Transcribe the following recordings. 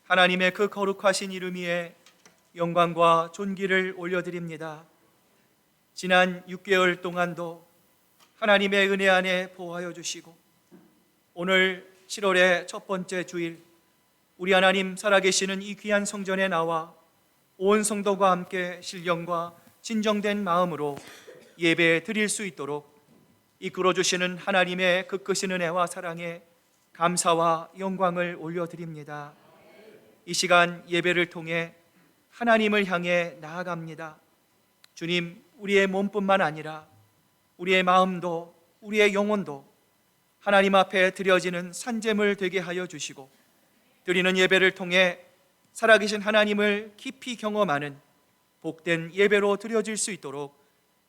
하나님의 그 거룩하신 이름 위에 영광과 존귀를 올려드립니다. 지난 6개월 동안도 하나님의 은혜 안에 보호하여 주시고 오늘 7월의 첫 번째 주일 우리 하나님 살아계시는 이 귀한 성전에 나와 온 성도가 함께 신령과 진정된 마음으로 예배 드릴 수 있도록 이끌어 주시는 하나님의 그 크신 은혜와 사랑에 감사와 영광을 올려드립니다. 이 시간 예배를 통해 하나님을 향해 나아갑니다. 주님, 우리의 몸뿐만 아니라 우리의 마음도 우리의 영혼도 하나님 앞에 드려지는 산제물 되게 하여 주시고 드리는 예배를 통해 살아계신 하나님을 깊이 경험하는 복된 예배로 드려질 수 있도록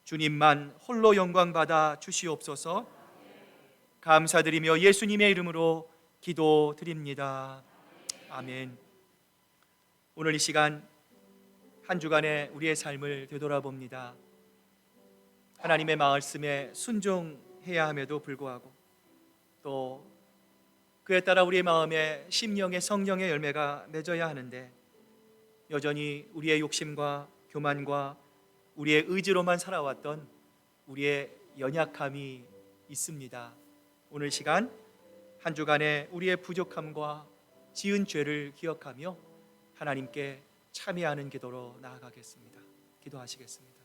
주님만 홀로 영광 받아 주시옵소서. 감사드리며 예수님의 이름으로 기도드립니다. 아멘. 오늘 이 시간 한 주간의 우리의 삶을 되돌아봅니다. 하나님의 말씀에 순종해야 함에도 불구하고 또 그에 따라 우리의 마음에 심령의 성령의 열매가 맺어야 하는데 여전히 우리의 욕심과 교만과 우리의 의지로만 살아왔던 우리의 연약함이 있습니다. 오늘 시간 한 주간의 우리의 부족함과 지은 죄를 기억하며 하나님께 참여하는 기도로 나아가겠습니다. 기도하시겠습니다.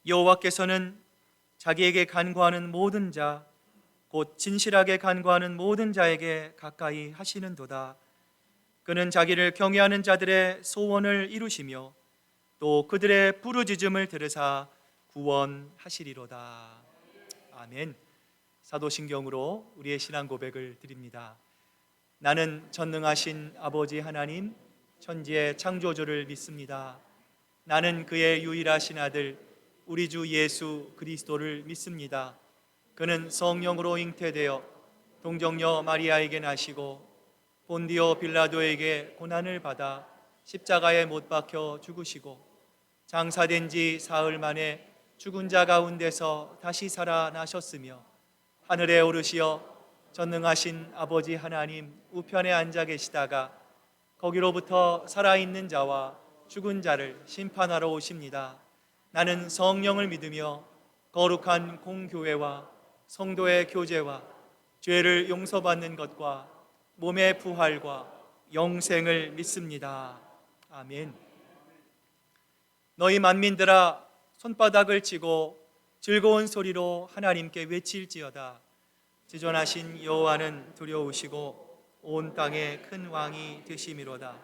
여호와께서는 자기에게 간구하는 모든 자, 곧 진실하게 간구하는 모든 자에게 가까이 하시는도다. 그는 자기를 경외하는 자들의 소원을 이루시며 또 그들의 부르짖음을 들으사 구원하시리로다. 아멘. 사도신경으로 우리의 신앙 고백을 드립니다. 나는 전능하신 아버지 하나님, 천지의 창조주를 믿습니다. 나는 그의 유일하신 아들 우리 주 예수 그리스도를 믿습니다. 그는 성령으로 잉태되어 동정녀 마리아에게 나시고 본디오 빌라도에게 고난을 받아 십자가에 못 박혀 죽으시고 장사된 지 사흘 만에 죽은 자 가운데서 다시 살아나셨으며 하늘에 오르시어 전능하신 아버지 하나님 우편에 앉아 계시다가 거기로부터 살아있는 자와 죽은 자를 심판하러 오십니다. 나는 성령을 믿으며 거룩한 공교회와 성도의 교제와 죄를 용서받는 것과 몸의 부활과 영생을 믿습니다. 아멘. 너희 만민들아 손바닥을 치고 즐거운 소리로 하나님께 외칠지어다. 지존하신 여호와는 두려우시고 온 땅에 큰 왕이 되심이로다.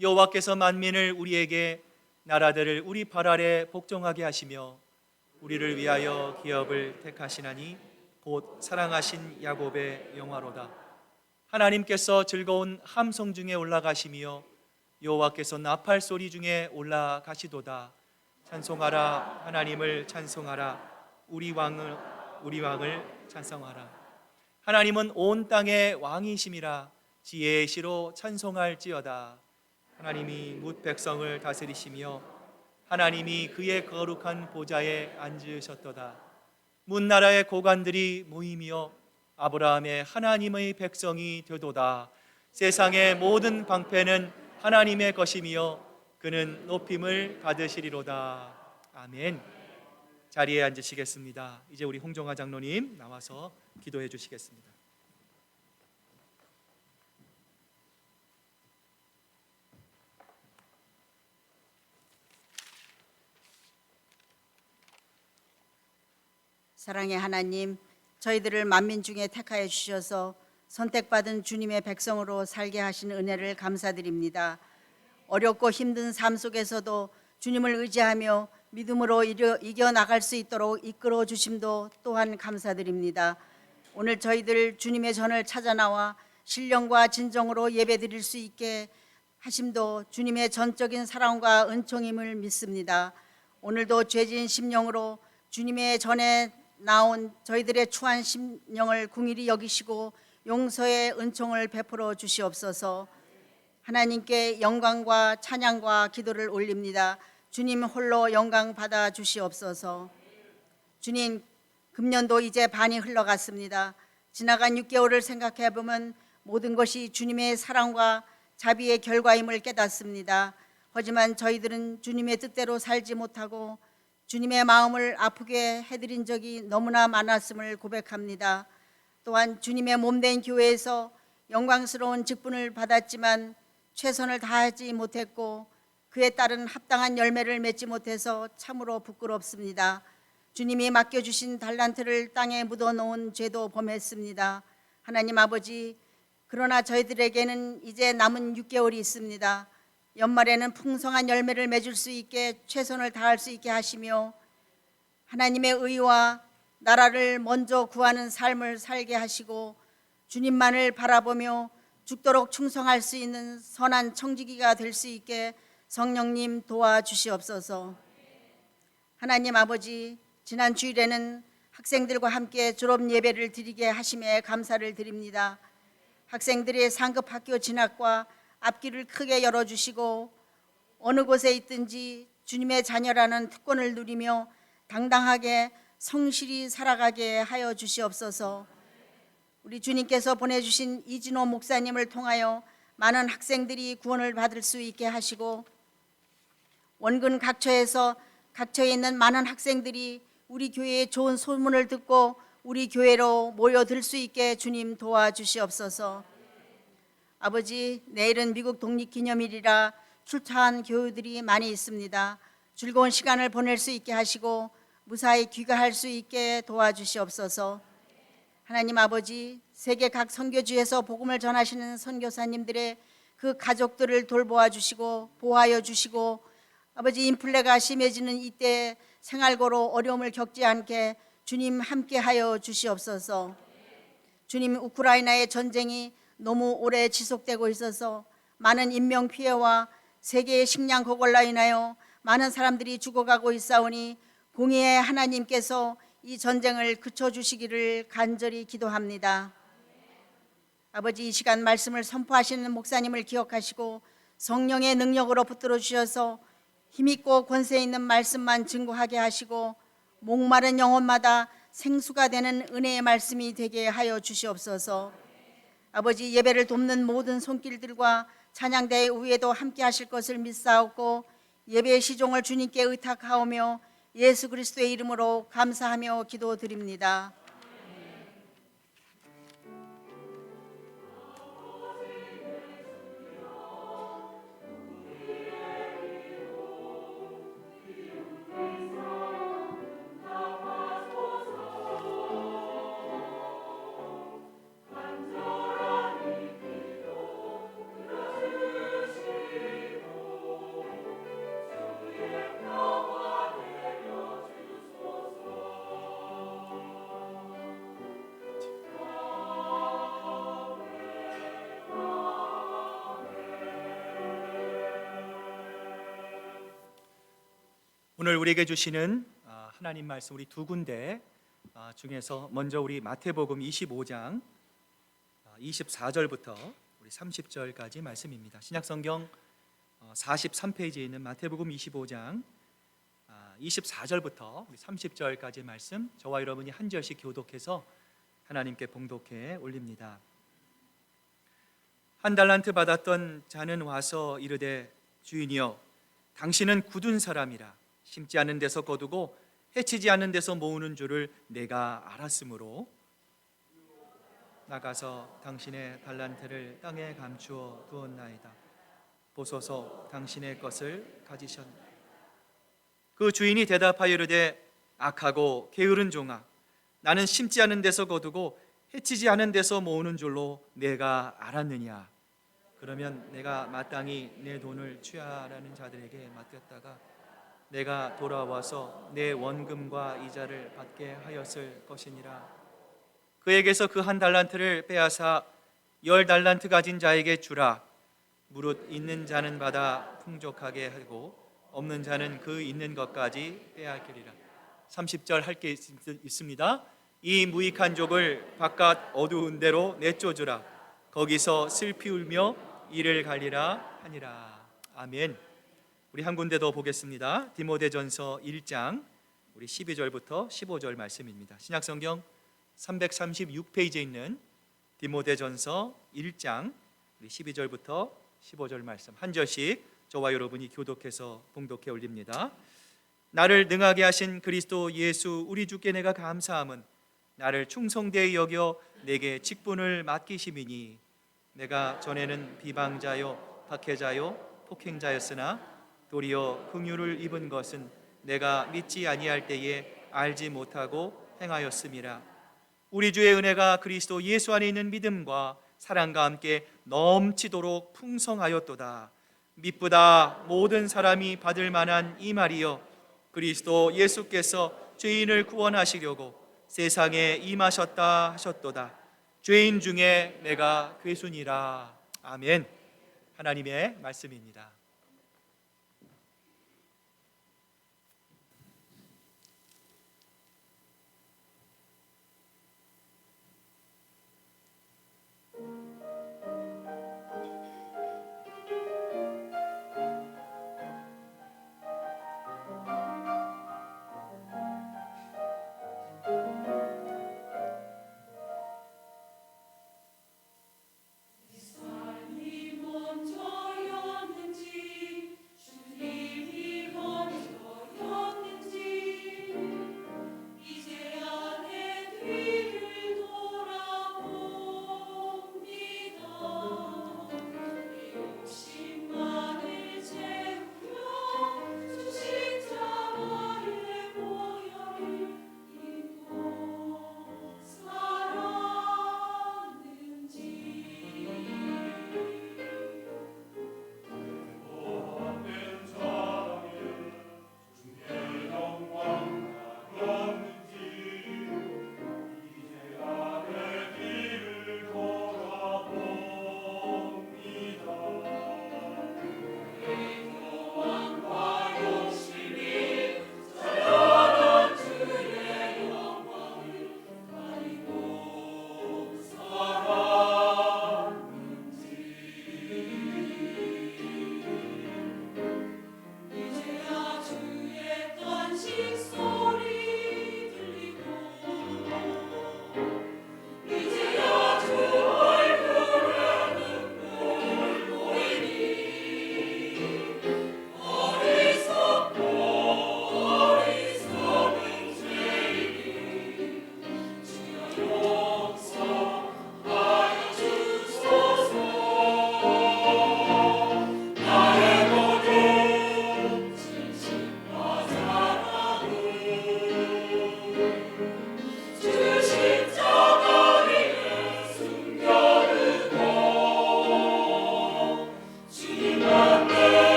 여호와께서 만민을 우리에게 나라들을 우리 발 아래 복종하게 하시며 우리를 위하여 기업을 택하시나니 곧 사랑하신 야곱의 영화로다. 하나님께서 즐거운 함성 중에 올라가시며 여호와께서 나팔 소리 중에 올라가시도다. 찬송하라, 하나님을 찬송하라, 우리 왕을 찬송하라. 하나님은 온 땅의 왕이심이라. 지혜의 시로 찬송할지어다. 하나님이 뭇 백성을 다스리시며 하나님이 그의 거룩한 보좌에 앉으셨도다. 문 나라의 고관들이 모이며 아브라함의 하나님의 백성이 되도다. 세상의 모든 방패는 하나님의 것이며 그는 높임을 받으시리로다. 아멘. 자리에 앉으시겠습니다. 이제 우리 홍정화 장로님 나와서 기도해 주시겠습니다. 사랑의 하나님, 저희들을 만민 중에 택하여 주셔서 선택받은 주님의 백성으로 살게 하신 은혜를 감사드립니다. 어렵고 힘든 삶 속에서도 주님을 의지하며 믿음으로 이겨나갈 수 있도록 이끌어 주심도 또한 감사드립니다. 오늘 저희들 주님의 전을 찾아 나와 신령과 진정으로 예배드릴 수 있게 하심도 주님의 전적인 사랑과 은총임을 믿습니다. 오늘도 죄진 심령으로 주님의 전에 나온 저희들의 추한 심령을 긍휼히 여기시고 용서의 은총을 베풀어 주시옵소서. 하나님께 영광과 찬양과 기도를 올립니다. 주님 홀로 영광 받아 주시옵소서. 주님, 금년도 이제 반이 흘러갔습니다. 지나간 6개월을 생각해 보면 모든 것이 주님의 사랑과 자비의 결과임을 깨닫습니다. 하지만 저희들은 주님의 뜻대로 살지 못하고 주님의 마음을 아프게 해드린 적이 너무나 많았음을 고백합니다. 또한 주님의 몸된 교회에서 영광스러운 직분을 받았지만 최선을 다하지 못했고 그에 따른 합당한 열매를 맺지 못해서 참으로 부끄럽습니다. 주님이 맡겨주신 달란트를 땅에 묻어놓은 죄도 범했습니다. 하나님 아버지, 그러나 저희들에게는 이제 남은 6개월이 있습니다. 연말에는 풍성한 열매를 맺을 수 있게 최선을 다할 수 있게 하시며 하나님의 의와 나라를 먼저 구하는 삶을 살게 하시고 주님만을 바라보며 죽도록 충성할 수 있는 선한 청지기가 될 수 있게 성령님 도와주시옵소서. 하나님 아버지, 지난 주일에는 학생들과 함께 졸업 예배를 드리게 하심에 감사를 드립니다. 학생들의 상급 학교 진학과 앞길을 크게 열어주시고 어느 곳에 있든지 주님의 자녀라는 특권을 누리며 당당하게 성실히 살아가게 하여 주시옵소서. 우리 주님께서 보내주신 이진호 목사님을 통하여 많은 학생들이 구원을 받을 수 있게 하시고 원근 각처에서 각처에 있는 많은 학생들이 우리 교회의 좋은 소문을 듣고 우리 교회로 모여들 수 있게 주님 도와주시옵소서. 아버지, 내일은 미국 독립기념일이라 출타한 교우들이 많이 있습니다. 즐거운 시간을 보낼 수 있게 하시고 무사히 귀가할 수 있게 도와주시옵소서. 하나님 아버지, 세계 각 선교지에서 복음을 전하시는 선교사님들의 그 가족들을 돌보아 주시고 보호하여 주시고 아버지, 인플레가 심해지는 이때 생활고로 어려움을 겪지 않게 주님 함께하여 주시옵소서. 주님, 우크라이나의 전쟁이 너무 오래 지속되고 있어서 많은 인명피해와 세계의 식량 고갈로 인하여 많은 사람들이 죽어가고 있사오니 공의의 하나님께서 이 전쟁을 그쳐주시기를 간절히 기도합니다. 아버지, 이 시간 말씀을 선포하시는 목사님을 기억하시고 성령의 능력으로 붙들어 주셔서 힘있고 권세 있는 말씀만 증거하게 하시고 목마른 영혼마다 생수가 되는 은혜의 말씀이 되게 하여 주시옵소서. 아버지, 예배를 돕는 모든 손길들과 찬양대의 위에도 함께 하실 것을 믿사옵고 예배의 시종을 주님께 의탁하오며 예수 그리스도의 이름으로 감사하며 기도드립니다. 오늘 우리에게 주시는 하나님 말씀 우리 두 군데 중에서 먼저 우리 마태복음 25장 24절부터 우리 30절까지 말씀입니다. 신약성경 43페이지에 있는 마태복음 25장 24절부터 우리 30절까지 말씀, 저와 여러분이 한 절씩 교독해서 하나님께 봉독해 올립니다. 한 달란트 받았던 자는 와서 이르되 주인이여, 당신은 굳은 사람이라 심지 않은 데서 거두고 해치지 않는 데서 모으는 줄을 내가 알았으므로 나가서 당신의 달란트를 땅에 감추어 두었나이다. 보소서, 당신의 것을 가지셨나이다. 그 주인이 대답하여 이르되 악하고 게으른 종아, 나는 심지 않은 데서 거두고 해치지 않은 데서 모으는 줄로 내가 알았느냐. 그러면 내가 마땅히 내 돈을 취하라는 자들에게 맡겼다가 내가 돌아와서 내 원금과 이자를 받게 하였을 것이니라. 그에게서 그 한 달란트를 빼앗아 10달란트 가진 자에게 주라. 무릇 있는 자는 받아 풍족하게 하고 없는 자는 그 있는 것까지 빼앗기리라. 30절 할 게 있습니다. 이 무익한 족을 바깥 어두운 데로 내쫓으라. 거기서 슬피 울며 이를 갈리라 하니라. 아멘. 우리 한 군데 더 보겠습니다. 디모데전서 1장 우리 12절부터 15절 말씀입니다. 신약성경 336페이지에 있는 디모데전서 1장 우리 12절부터 15절 말씀 한 절씩 저와 여러분이 교독해서 봉독해 올립니다. 나를 능하게 하신 그리스도 예수 우리 주께 내가 감사함은 나를 충성되이 여겨 내게 직분을 맡기심이니 내가 전에는 비방자요 박해자요 폭행자였으나 도리어 긍휼을 입은 것은 내가 믿지 아니할 때에 알지 못하고 행하였음이라. 우리 주의 은혜가 그리스도 예수 안에 있는 믿음과 사랑과 함께 넘치도록 풍성하였도다. 미쁘다 모든 사람이 받을 만한 이 말이여, 그리스도 예수께서 죄인을 구원하시려고 세상에 임하셨다 하셨도다. 죄인 중에 내가 괴순이라. 아멘. 하나님의 말씀입니다. 삶이 먼저였는지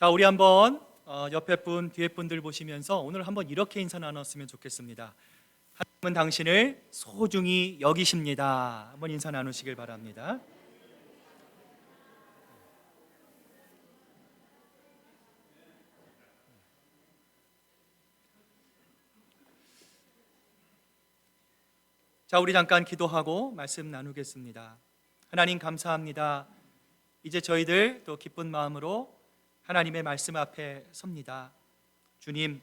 자, 우리 한번 옆에 분, 뒤에 분들 보시면서 오늘 한번 이렇게 인사 나눴으면 좋겠습니다. 하나님은 당신을 소중히 여기십니다. 한번 인사 나누시길 바랍니다. 자, 우리 잠깐 기도하고 말씀 나누겠습니다. 하나님 감사합니다. 이제 저희들 또 기쁜 마음으로 하나님의 말씀 앞에 섭니다. 주님,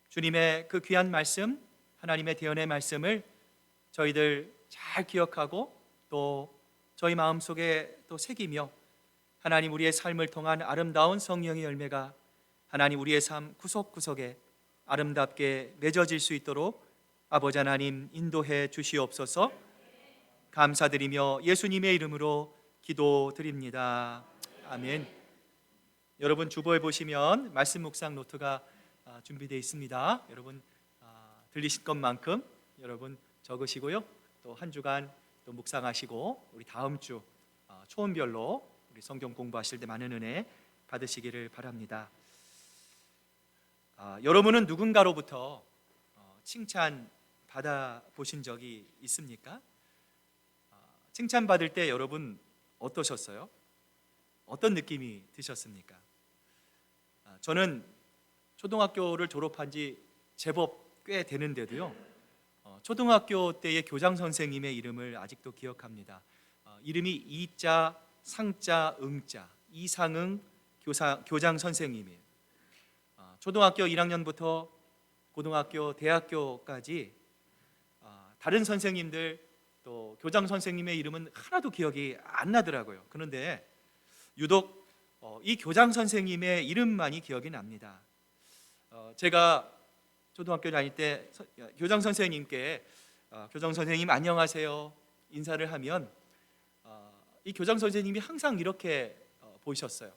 주님의 그 귀한 말씀, 하나님의 대언의 말씀을 저희들 잘 기억하고 또 저희 마음속에 또 새기며 하나님 우리의 삶을 통한 아름다운 성령의 열매가 하나님 우리의 삶 구석구석에 아름답게 맺어질 수 있도록 아버지 하나님 인도해 주시옵소서. 감사드리며 예수님의 이름으로 기도드립니다. 아멘. 여러분 주보에 보시면 말씀 묵상 노트가 준비되어 있습니다. 여러분 들리신 것만큼 여러분 적으시고요. 또 한 주간 또 묵상하시고 우리 다음 주 초원별로 우리 성경 공부하실 때 많은 은혜 받으시기를 바랍니다. 여러분은 누군가로부터 칭찬 받아보신 적이 있습니까? 칭찬받을 때 여러분 어떠셨어요? 어떤 느낌이 드셨습니까? 저는 초등학교를 졸업한 지 제법 꽤 되는데도요, 초등학교 때의 교장 선생님의 이름을 아직도 기억합니다. 이름이 이자, 상자, 응자, 이상응 교장 선생님이에요. 초등학교 1학년부터 고등학교, 대학교까지 다른 선생님들 또 교장 선생님의 이름은 하나도 기억이 안 나더라고요. 그런데 유독 이 교장 선생님의 이름만이 기억이 납니다. 제가 초등학교 다닐 때 교장 선생님께 교장 선생님 안녕하세요 인사를 하면 이 교장 선생님이 항상 이렇게 보셨어요.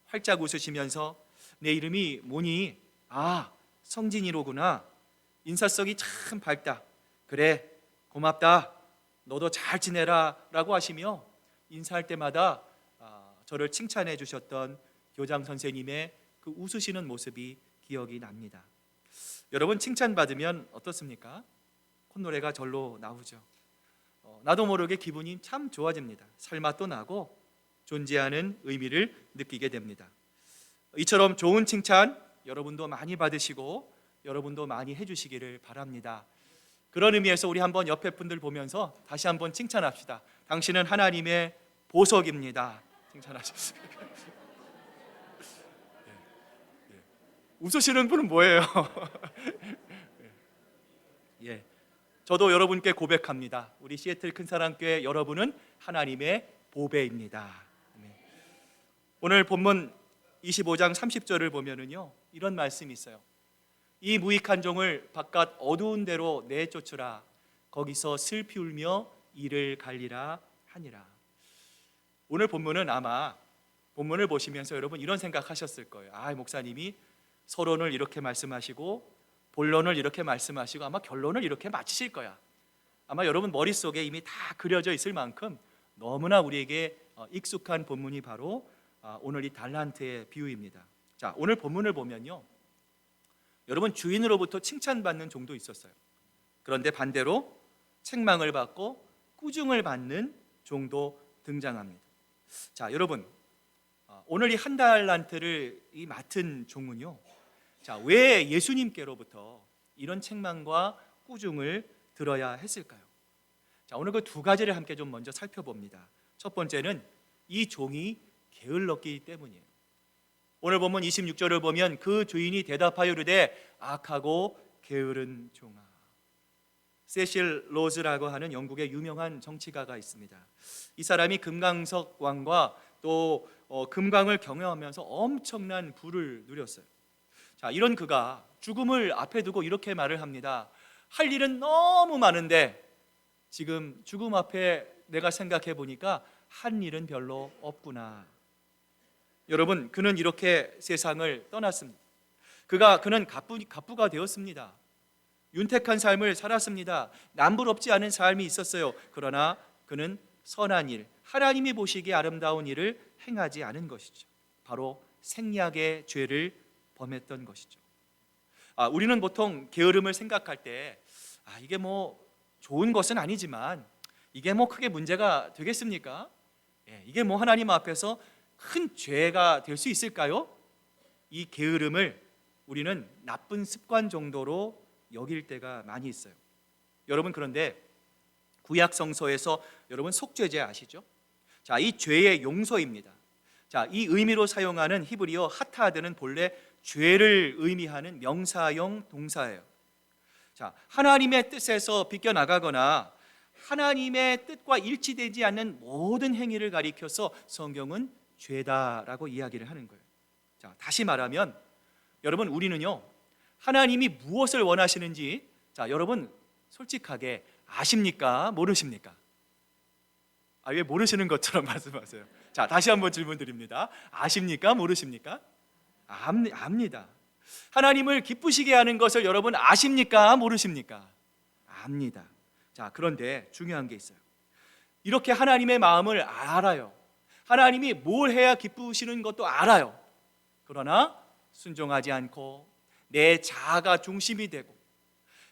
활짝 웃으시면서 내 이름이 뭐니? 아, 성진이로구나. 인사성이 참 밝다. 그래, 고맙다. 너도 잘 지내라 라고 하시며 인사할 때마다 저를 칭찬해 주셨던 교장 선생님의 그 웃으시는 모습이 기억이 납니다. 여러분 칭찬받으면 어떻습니까? 콧노래가 절로 나오죠. 나도 모르게 기분이 참 좋아집니다. 살맛도 나고 존재하는 의미를 느끼게 됩니다. 이처럼 좋은 칭찬 여러분도 많이 받으시고 여러분도 많이 해주시기를 바랍니다. 그런 의미에서 우리 한번 옆에 분들 보면서 다시 한번 칭찬합시다. 당신은 하나님의 보석입니다. 칭찬하십시오. 웃으시는 분은 뭐예요? 예, 저도 여러분께 고백합니다. 우리 시애틀 큰사랑교회 여러분은 하나님의 보배입니다. 오늘 본문 25장 30절을 보면은요 이런 말씀이 있어요. 이 무익한 종을 바깥 어두운 데로 내쫓으라. 거기서 슬피 울며 이를 갈리라 하니라. 오늘 본문은 아마 본문을 보시면서 여러분 이런 생각하셨을 거예요. 목사님이 서론을 이렇게 말씀하시고 본론을 이렇게 말씀하시고 아마 결론을 이렇게 마치실 거야. 아마 여러분 머릿속에 이미 다 그려져 있을 만큼 너무나 우리에게 익숙한 본문이 바로 오늘 이 달란트의 비유입니다. 자, 오늘 본문을 보면요 여러분 주인으로부터 칭찬받는 종도 있었어요. 그런데 반대로 책망을 받고 꾸중을 받는 종도 등장합니다. 자, 여러분 오늘 이 한 달란트를 이 맡은 종은요 자, 왜 예수님께로부터 이런 책망과 꾸중을 들어야 했을까요? 자, 오늘 그 두 가지를 함께 좀 먼저 살펴봅니다. 첫 번째는 이 종이 게을렀기 때문이에요. 오늘 본문 26절을 보면 그 주인이 대답하여 이르되 악하고 게으른 종아. 세실 로즈라고 하는 영국의 유명한 정치가가 있습니다. 이 사람이 금강석 왕과 또 금강을 경영하면서 엄청난 부를 누렸어요. 자, 이런 그가 죽음을 앞에 두고 이렇게 말을 합니다. 할 일은 너무 많은데 지금 죽음 앞에 내가 생각해 보니까 한 일은 별로 없구나. 여러분, 그는 이렇게 세상을 떠났습니다. 그는 갑부가 되었습니다. 윤택한 삶을 살았습니다. 남부럽지 않은 삶이 있었어요. 그러나 그는 선한 일, 하나님이 보시기에 아름다운 일을 행하지 않은 것이죠. 바로 생략의 죄를 범했던 것이죠. 우리는 보통 게으름을 생각할 때 이게 뭐 좋은 것은 아니지만 이게 뭐 크게 문제가 되겠습니까? 이게 뭐 하나님 앞에서 큰 죄가 될 수 있을까요? 이 게으름을 우리는 나쁜 습관 정도로 여길 때가 많이 있어요. 여러분, 그런데 구약 성서에서 여러분 속죄죄 아시죠? 자, 이 죄의 용서입니다. 자, 이 의미로 사용하는 히브리어 하타드는 본래 죄를 의미하는 명사형 동사예요. 자, 하나님의 뜻에서 비껴나가거나 하나님의 뜻과 일치되지 않는 모든 행위를 가리켜서 성경은 죄다라고 이야기를 하는 거예요. 자, 다시 말하면 여러분, 우리는요 하나님이 무엇을 원하시는지 여러분 솔직하게 아십니까? 모르십니까? 왜 모르시는 것처럼 말씀하세요? 자, 다시 한번 질문 드립니다. 아십니까? 모르십니까? 압니다. 하나님을 기쁘시게 하는 것을 여러분 아십니까? 모르십니까? 압니다. 자, 그런데 중요한 게 있어요. 이렇게 하나님의 마음을 알아요. 하나님이 뭘 해야 기쁘시는 것도 알아요. 그러나 순종하지 않고 내 자아가 중심이 되고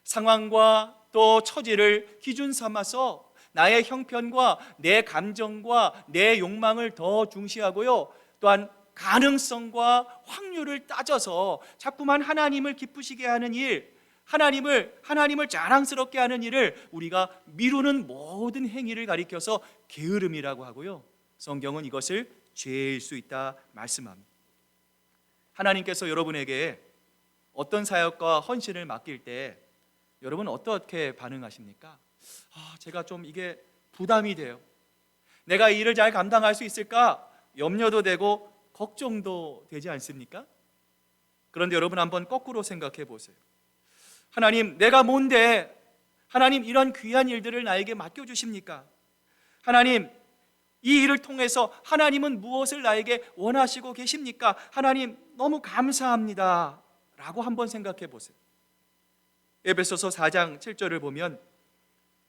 상황과 또 처지를 기준 삼아서 나의 형편과 내 감정과 내 욕망을 더 중시하고요, 또한 가능성과 확률을 따져서 자꾸만 하나님을 기쁘시게 하는 일, 하나님을 자랑스럽게 하는 일을 우리가 미루는 모든 행위를 가리켜서 게으름이라고 하고요, 성경은 이것을 죄일 수 있다 말씀합니다. 하나님께서 여러분에게 어떤 사역과 헌신을 맡길 때 여러분 어떻게 반응하십니까? 제가 좀 이게 부담이 돼요. 내가 이 일을 잘 감당할 수 있을까? 염려도 되고 걱정도 되지 않습니까? 그런데 여러분 한번 거꾸로 생각해 보세요. 하나님, 내가 뭔데 하나님 이런 귀한 일들을 나에게 맡겨주십니까? 하나님, 이 일을 통해서 하나님은 무엇을 나에게 원하시고 계십니까? 하나님, 너무 감사합니다 라고 한번 생각해 보세요. 에베소서 4장 7절을 보면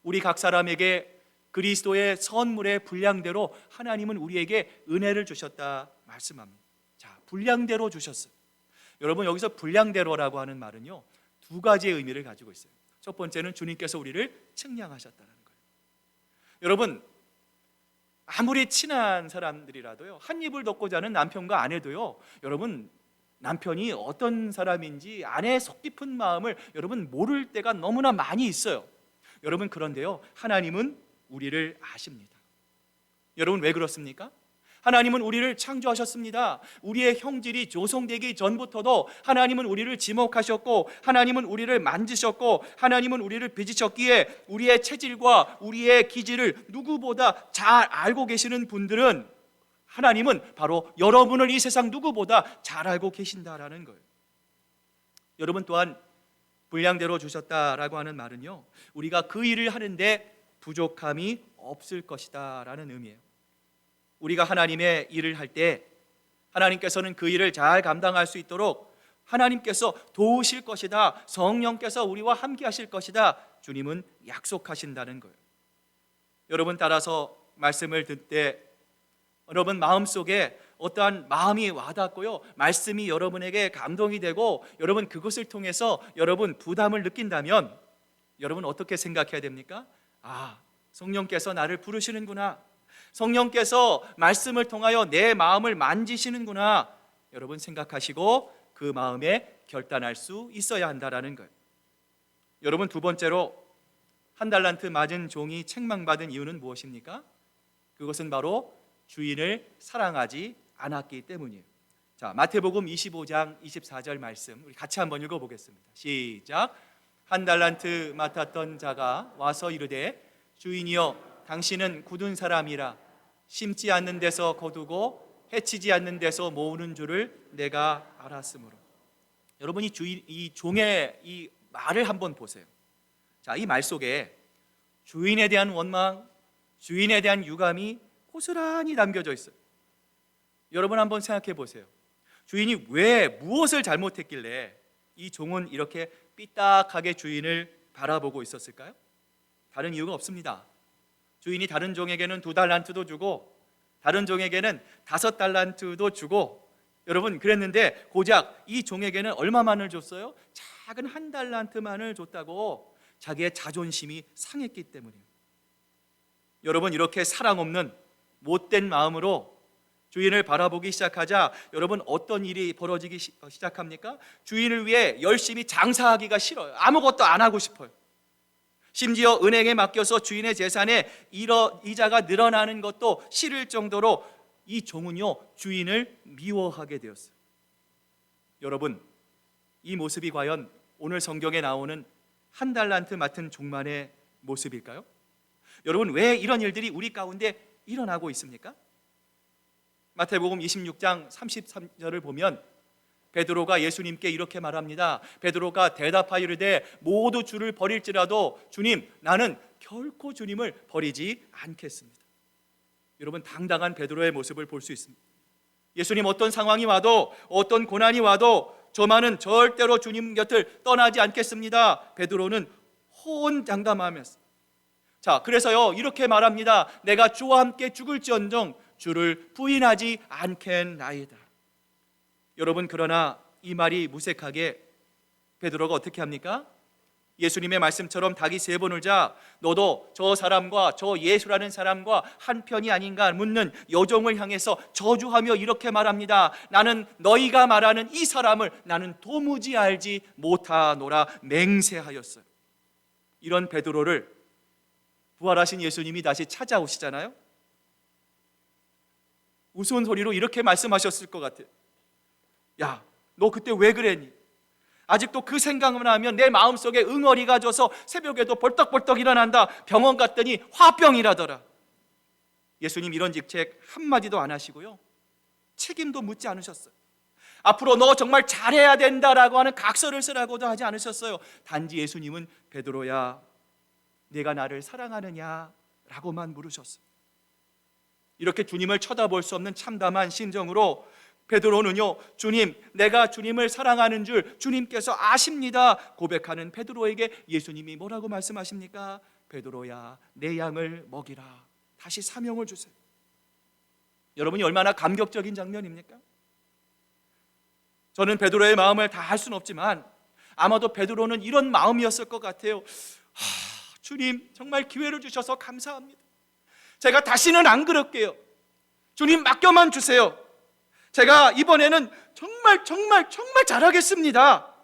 우리 각 사람에게 그리스도의 선물의 분량대로 하나님은 우리에게 은혜를 주셨다 말씀합니다. 자, 분량대로 주셨어요. 여러분, 여기서 분량대로라고 하는 말은요 두 가지의 의미를 가지고 있어요. 첫 번째는 주님께서 우리를 측량하셨다는 거예요. 여러분, 아무리 친한 사람들이라도요, 한 입을 덮고 자는 남편과 아내도요, 여러분 남편이 어떤 사람인지 아내의 속 깊은 마음을 여러분 모를 때가 너무나 많이 있어요. 여러분, 그런데요 하나님은 우리를 아십니다. 여러분, 왜 그렇습니까? 하나님은 우리를 창조하셨습니다. 우리의 형질이 조성되기 전부터도 하나님은 우리를 지목하셨고, 하나님은 우리를 만지셨고, 하나님은 우리를 빚으셨기에 우리의 체질과 우리의 기질을 누구보다 잘 알고 계시는 분들은 하나님은 바로 여러분을 이 세상 누구보다 잘 알고 계신다라는 거예요. 여러분, 또한 분량대로 주셨다라고 하는 말은요, 우리가 그 일을 하는데 부족함이 없을 것이다 라는 의미예요. 우리가 하나님의 일을 할 때 하나님께서는 그 일을 잘 감당할 수 있도록 하나님께서 도우실 것이다, 성령께서 우리와 함께 하실 것이다, 주님은 약속하신다는 거예요. 여러분, 따라서 말씀을 듣을 때 여러분 마음속에 어떠한 마음이 와닿고요, 말씀이 여러분에게 감동이 되고 여러분 그것을 통해서 여러분 부담을 느낀다면 여러분 어떻게 생각해야 됩니까? 성령께서 나를 부르시는구나, 성령께서 말씀을 통하여 내 마음을 만지시는구나, 여러분 생각하시고 그 마음에 결단할 수 있어야 한다라는 거예요. 여러분, 두 번째로 한 달란트 맞은 종이 책망받은 이유는 무엇입니까? 그것은 바로 주인을 사랑하지 않았기 때문이에요. 자, 마태복음 25장 24절 말씀 우리 같이 한번 읽어보겠습니다. 시작. 한 달란트 맡았던 자가 와서 이르되 주인이여, 당신은 굳은 사람이라 심지 않는 데서 거두고 해치지 않는 데서 모으는 줄을 내가 알았으므로. 여러분, 이 종의 이 말을 한번 보세요. 자, 이 말 속에 주인에 대한 원망, 주인에 대한 유감이 고스란히 담겨져 있어요. 여러분 한번 생각해 보세요. 주인이 왜 무엇을 잘못했길래 이 종은 이렇게 삐딱하게 주인을 바라보고 있었을까요? 다른 이유가 없습니다. 주인이 다른 종에게는 2달란트도 주고 다른 종에게는 5달란트도 주고 여러분 그랬는데 고작 이 종에게는 얼마만을 줬어요? 작은 한 달란트만을 줬다고 자기의 자존심이 상했기 때문이에요. 여러분 이렇게 사랑 없는 못된 마음으로 주인을 바라보기 시작하자 여러분 어떤 일이 벌어지기 시작합니까? 주인을 위해 열심히 장사하기가 싫어요. 아무것도 안 하고 싶어요. 심지어 은행에 맡겨서 주인의 재산에 이자가 늘어나는 것도 싫을 정도로 이 종은요 주인을 미워하게 되었어요. 여러분 이 모습이 과연 오늘 성경에 나오는 한 달란트 맡은 종만의 모습일까요? 여러분 왜 이런 일들이 우리 가운데 일어나고 있습니까? 마태복음 26장 33절을 보면 베드로가 예수님께 이렇게 말합니다. 베드로가 대답하여 이르되 모두 주를 버릴지라도 주님 나는 결코 주님을 버리지 않겠습니다. 여러분 당당한 베드로의 모습을 볼 수 있습니다. 예수님 어떤 상황이 와도 어떤 고난이 와도 저만은 절대로 주님 곁을 떠나지 않겠습니다. 베드로는 호언장담하면서 자 그래서요 이렇게 말합니다. 내가 주와 함께 죽을지언정 주를 부인하지 않겠나이다. 여러분 그러나 이 말이 무색하게 베드로가 어떻게 합니까? 예수님의 말씀처럼 닭이 3번 울자 너도 저 사람과 저 예수라는 사람과 한편이 아닌가 묻는 여종을 향해서 저주하며 이렇게 말합니다. 나는 너희가 말하는 이 사람을 나는 도무지 알지 못하노라 맹세하였어요. 이런 베드로를 부활하신 예수님이 다시 찾아오시잖아요. 우스운 소리로 이렇게 말씀하셨을 것 같아요. 야, 너 그때 왜 그랬니? 아직도 그 생각만 하면 내 마음속에 응어리가 져서 새벽에도 벌떡벌떡 일어난다. 병원 갔더니 화병이라더라. 예수님 이런 직책 한마디도 안 하시고요 책임도 묻지 않으셨어요. 앞으로 너 정말 잘해야 된다라고 하는 각서를 쓰라고도 하지 않으셨어요. 단지 예수님은 베드로야 네가 나를 사랑하느냐? 라고만 물으셨어요. 이렇게 주님을 쳐다볼 수 없는 참담한 심정으로 베드로는요 주님 내가 주님을 사랑하는 줄 주님께서 아십니다 고백하는 베드로에게 예수님이 뭐라고 말씀하십니까? 베드로야 내 양을 먹이라. 다시 사명을 주세요. 여러분이 얼마나 감격적인 장면입니까? 저는 베드로의 마음을 다 알 수는 없지만 아마도 베드로는 이런 마음이었을 것 같아요. 주님 정말 기회를 주셔서 감사합니다. 제가 다시는 안 그럴게요. 주님 맡겨만 주세요. 제가 이번에는 정말 잘하겠습니다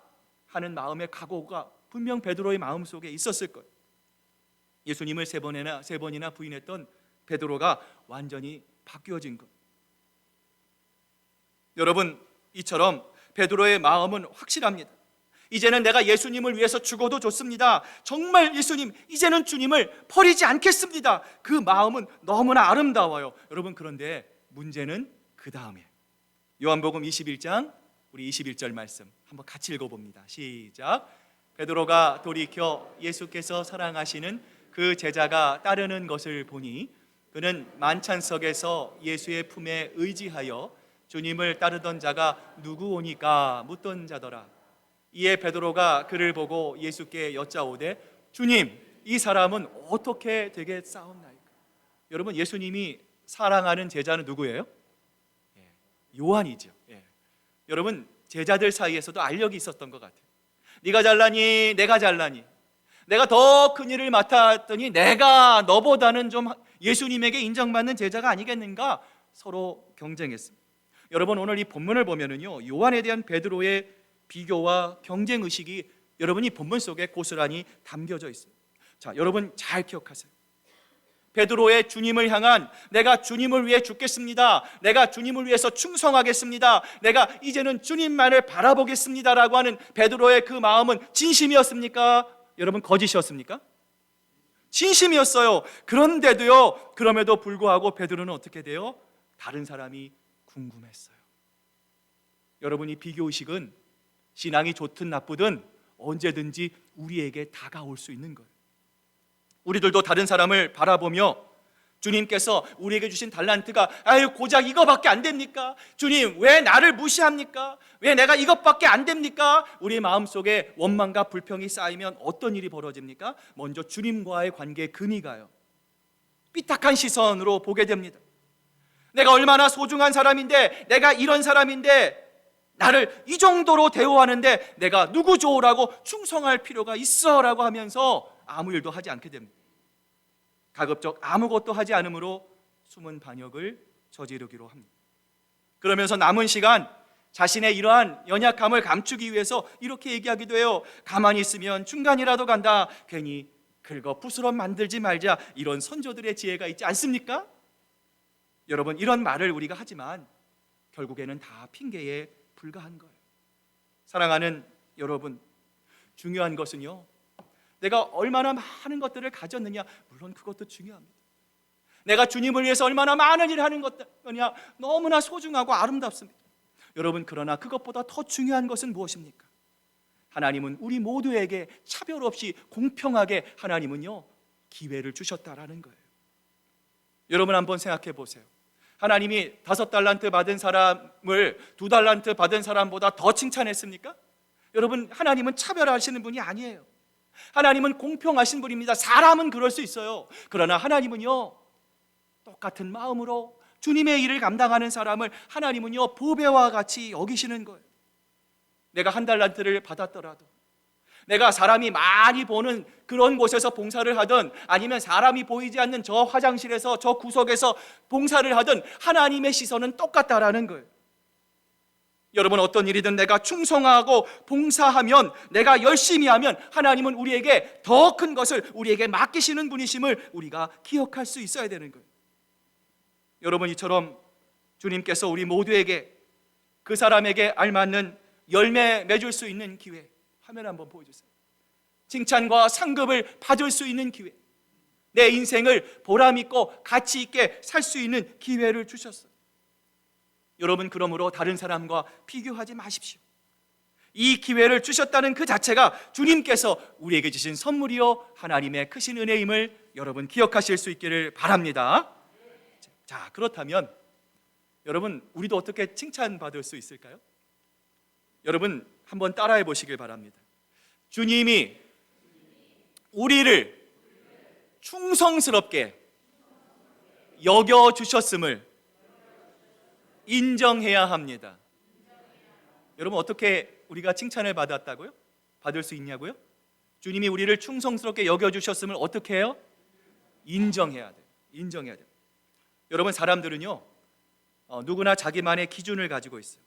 하는 마음의 각오가 분명 베드로의 마음속에 있었을 거예요. 예수님을 3번이나 부인했던 베드로가 완전히 바뀌어진 것. 여러분 이처럼 베드로의 마음은 확실합니다. 이제는 내가 예수님을 위해서 죽어도 좋습니다. 정말 예수님 이제는 주님을 버리지 않겠습니다. 그 마음은 너무나 아름다워요. 여러분 그런데 문제는 그 다음에 요한복음 21장 우리 21절 말씀 한번 같이 읽어봅니다. 시작. 베드로가 돌이켜 예수께서 사랑하시는 그 제자가 따르는 것을 보니 그는 만찬석에서 예수의 품에 의지하여 주님을 따르던 자가 누구오니까 묻던 자더라. 이에 베드로가 그를 보고 예수께 여짜오되 주님 이 사람은 어떻게 되겠사옵나이까? 여러분 예수님이 사랑하는 제자는 누구예요? 요한이죠. 여러분 제자들 사이에서도 알력이 있었던 것 같아요. 네가 잘나니 내가 잘나니 내가 더 큰 일을 맡았더니 내가 너보다는 좀 예수님에게 인정받는 제자가 아니겠는가? 서로 경쟁했습니다. 여러분 오늘 이 본문을 보면은요 요한에 대한 베드로의 비교와 경쟁 의식이 여러분이 본문 속에 고스란히 담겨져 있어요. 자, 여러분 잘 기억하세요. 베드로의 주님을 향한 내가 주님을 위해 죽겠습니다. 내가 주님을 위해서 충성하겠습니다. 내가 이제는 주님만을 바라보겠습니다라고 하는 베드로의 그 마음은 진심이었습니까? 여러분 거짓이었습니까? 진심이었어요. 그런데도요 그럼에도 불구하고 베드로는 어떻게 돼요? 다른 사람이 궁금했어요. 여러분 이 비교의식은 신앙이 좋든 나쁘든 언제든지 우리에게 다가올 수 있는 거예요. 우리들도 다른 사람을 바라보며 주님께서 우리에게 주신 달란트가 아유 고작 이거밖에 안 됩니까? 주님 왜 나를 무시합니까? 왜 내가 이것밖에 안 됩니까? 우리 마음속에 원망과 불평이 쌓이면 어떤 일이 벌어집니까? 먼저 주님과의 관계에 금이 가요. 삐딱한 시선으로 보게 됩니다. 내가 얼마나 소중한 사람인데, 내가 이런 사람인데 나를 이 정도로 대우하는데 내가 누구 좋으라고 충성할 필요가 있어 라고 하면서 아무 일도 하지 않게 됩니다. 가급적 아무것도 하지 않으므로 숨은 반역을 저지르기로 합니다. 그러면서 남은 시간 자신의 이러한 연약함을 감추기 위해서 이렇게 얘기하기도 해요. 가만히 있으면 중간이라도 간다. 괜히 긁어 부스럼 만들지 말자. 이런 선조들의 지혜가 있지 않습니까? 여러분, 이런 말을 우리가 하지만 결국에는 다 핑계에 불과한 거예요. 사랑하는 여러분, 중요한 것은요, 내가 얼마나 많은 것들을 가졌느냐, 물론 그것도 중요합니다. 내가 주님을 위해서 얼마나 많은 일을 하는 것이냐, 너무나 소중하고 아름답습니다. 여러분, 그러나 그것보다 더 중요한 것은 무엇입니까? 하나님은 우리 모두에게 차별 없이 공평하게 하나님은요 기회를 주셨다라는 거예요. 여러분, 한번 생각해 보세요. 하나님이 5달란트 받은 사람을 2달란트 받은 사람보다 더 칭찬했습니까? 여러분, 하나님은 차별하시는 분이 아니에요. 하나님은 공평하신 분입니다. 사람은 그럴 수 있어요. 그러나 하나님은요 똑같은 마음으로 주님의 일을 감당하는 사람을 하나님은요 보배와 같이 여기시는 거예요. 내가 1달란트를 받았더라도, 내가 사람이 많이 보는 그런 곳에서 봉사를 하든, 아니면 사람이 보이지 않는 저 화장실에서 저 구석에서 봉사를 하든 하나님의 시선은 똑같다라는 거예요. 여러분, 어떤 일이든 내가 충성하고 봉사하면, 내가 열심히 하면 하나님은 우리에게 더 큰 것을 우리에게 맡기시는 분이심을 우리가 기억할 수 있어야 되는 거예요. 여러분, 이처럼 주님께서 우리 모두에게 그 사람에게 알맞는 열매 맺을 수 있는 기회, 화면 한번 보여주세요. 칭찬과 상급을 받을 수 있는 기회, 내 인생을 보람있고 가치 있게 살 수 있는 기회를 주셨어요. 여러분, 그러므로 다른 사람과 비교하지 마십시오. 이 기회를 주셨다는 그 자체가 주님께서 우리에게 주신 선물이요 하나님의 크신 은혜임을 여러분 기억하실 수 있기를 바랍니다. 자, 그렇다면 여러분, 우리도 어떻게 칭찬받을 수 있을까요? 여러분, 한번 따라해 보시길 바랍니다. 주님이 우리를 충성스럽게 여겨주셨음을 인정해야 합니다. 여러분, 어떻게 우리가 칭찬을 받았다고요? 받을 수 있냐고요? 주님이 우리를 충성스럽게 여겨주셨음을 어떻게 해요? 인정해야 돼요. 인정해야 돼요. 여러분, 사람들은요 누구나 자기만의 기준을 가지고 있어요.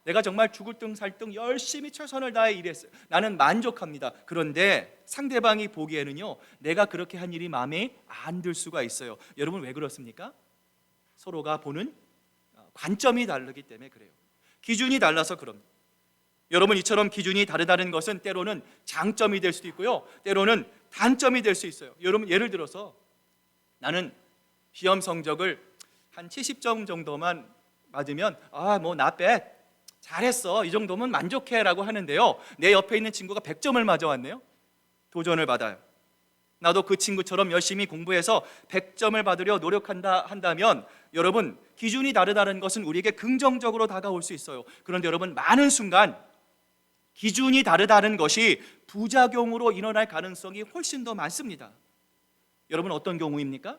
내가 정말 죽을 등 살 등 열심히 최선을 다해 일했어요. 나는 만족합니다. 그런데 상대방이 보기에는요 내가 그렇게 한 일이 마음에 안 들 수가 있어요. 여러분, 왜 그렇습니까? 서로가 보는 관점이 다르기 때문에 그래요. 기준이 달라서 그럽니다. 여러분, 이처럼 기준이 다르다는 것은 때로는 장점이 될 수도 있고요, 때로는 단점이 될 수 있어요. 여러분, 예를 들어서 나는 시험 성적을 한 70점 정도만 맞으면 뭐 not bad, 잘했어, 이 정도면 만족해 라고 하는데요, 내 옆에 있는 친구가 100점을 맞아왔네요. 도전을 받아요. 나도 그 친구처럼 열심히 공부해서 100점을 받으려 노력한다 한다면 여러분, 기준이 다르다는 것은 우리에게 긍정적으로 다가올 수 있어요. 그런데 여러분, 많은 순간 기준이 다르다는 것이 부작용으로 일어날 가능성이 훨씬 더 많습니다. 여러분, 어떤 경우입니까?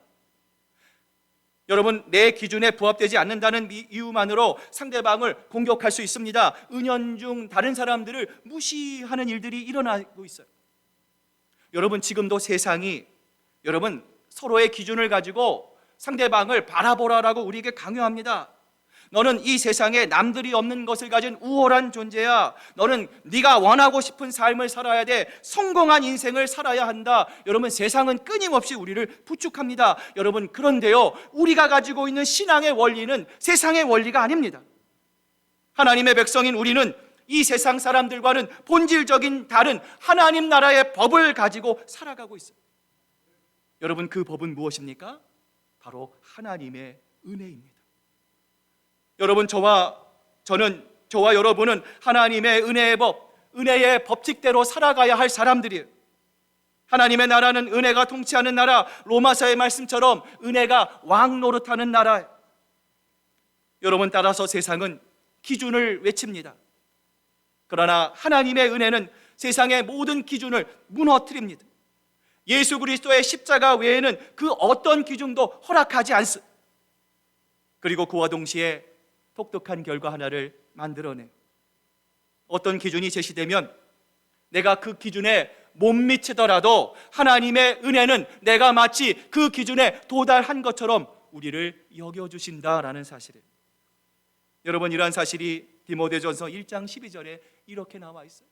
여러분, 내 기준에 부합되지 않는다는 이유만으로 상대방을 공격할 수 있습니다. 은연중 다른 사람들을 무시하는 일들이 일어나고 있어요. 여러분, 지금도 세상이 여러분 서로의 기준을 가지고 상대방을 바라보라라고 우리에게 강요합니다. 너는 이 세상에 남들이 없는 것을 가진 우월한 존재야. 너는 네가 원하고 싶은 삶을 살아야 돼. 성공한 인생을 살아야 한다. 여러분, 세상은 끊임없이 우리를 부축합니다. 여러분, 그런데요, 우리가 가지고 있는 신앙의 원리는 세상의 원리가 아닙니다. 하나님의 백성인 우리는 이 세상 사람들과는 본질적인 다른 하나님 나라의 법을 가지고 살아가고 있어요. 여러분, 그 법은 무엇입니까? 바로 하나님의 은혜입니다. 여러분, 저와 여러분은 하나님의 은혜의 법, 은혜의 법칙대로 살아가야 할 사람들이에요. 하나님의 나라는 은혜가 통치하는 나라, 로마서의 말씀처럼 은혜가 왕 노릇하는 나라예요. 여러분, 따라서 세상은 기준을 외칩니다. 그러나 하나님의 은혜는 세상의 모든 기준을 무너뜨립니다. 예수 그리스도의 십자가 외에는 그 어떤 기준도 허락하지 않습니다. 그리고 그와 동시에 독특한 결과 하나를 만들어내요. 어떤 기준이 제시되면 내가 그 기준에 못 미치더라도 하나님의 은혜는 내가 마치 그 기준에 도달한 것처럼 우리를 여겨주신다라는 사실이에요. 여러분, 이러한 사실이 디모데전서 1장 12절에 이렇게 나와 있어요.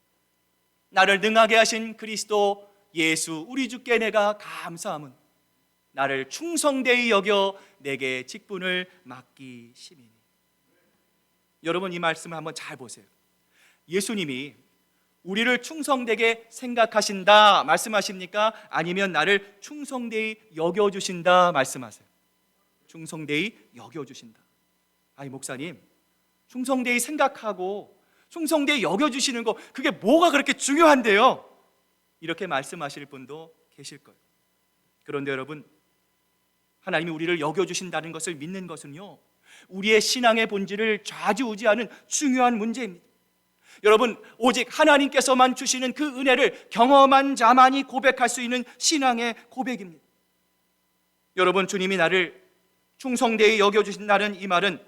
나를 능하게 하신 그리스도 예수 우리 주께 내가 감사함은 나를 충성되이 여겨 내게 직분을 맡기심이니. 여러분, 이 말씀을 한번 잘 보세요. 예수님이 우리를 충성되게 생각하신다 말씀하십니까? 아니면 나를 충성되이 여겨주신다 말씀하세요? 충성되이 여겨주신다. 아니, 목사님, 충성되이 생각하고 충성되이 여겨주시는 거 그게 뭐가 그렇게 중요한데요? 이렇게 말씀하실 분도 계실 거예요. 그런데 여러분, 하나님이 우리를 여겨주신다는 것을 믿는 것은요, 우리의 신앙의 본질을 좌지우지하는 중요한 문제입니다. 여러분, 오직 하나님께서만 주시는 그 은혜를 경험한 자만이 고백할 수 있는 신앙의 고백입니다. 여러분, 주님이 나를 충성되이 여겨주신다는 이 말은